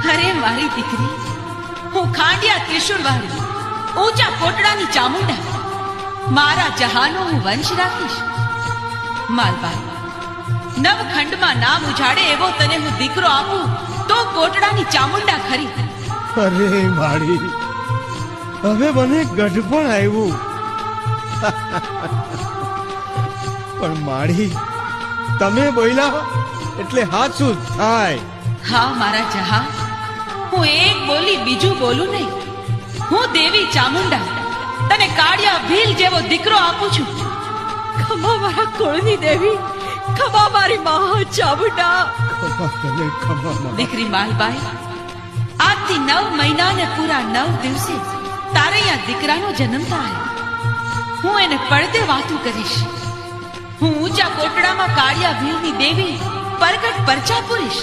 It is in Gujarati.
અરે મારી દીકરી, હું ખાંડિયા ત્રિશુળવાળી ઊંચા કોટડાની ચામુંડા, મારા જહાનો હું વંશ રાખીશ. માલબાઈ, નવખંડમાં નામ ઉજાડે એવો તને હું દીકરો આપું તો કોટડાની ચામુંડા ખરી. અરે માળી, હવે મને ગઢપણ આવ્યું. પણ માળી, તમે બોલ્યા એટલે હાચું થાય. હા મારા જહાન, હું એક બોલી બીજું બોલું નહીં. હું દેવી ચામુંડા તને કાળિયા ભીલ જેવો દીકરો આપું છું. ખમા મારા કુળની દેવી, ખમા મારી મહા ચામુંડા. દીકરી માલબાઈ, આજથી 9 મહિના ને પૂરા 9 દિવસે તારે અહીંયા દીકરાનો જન્મ થાય. હું એને પડદે વાતું કરીશ. હું ઊંચા કોટડામાં કાળિયા ભીલની દેવી પ્રગટ પરચા પૂરીશ.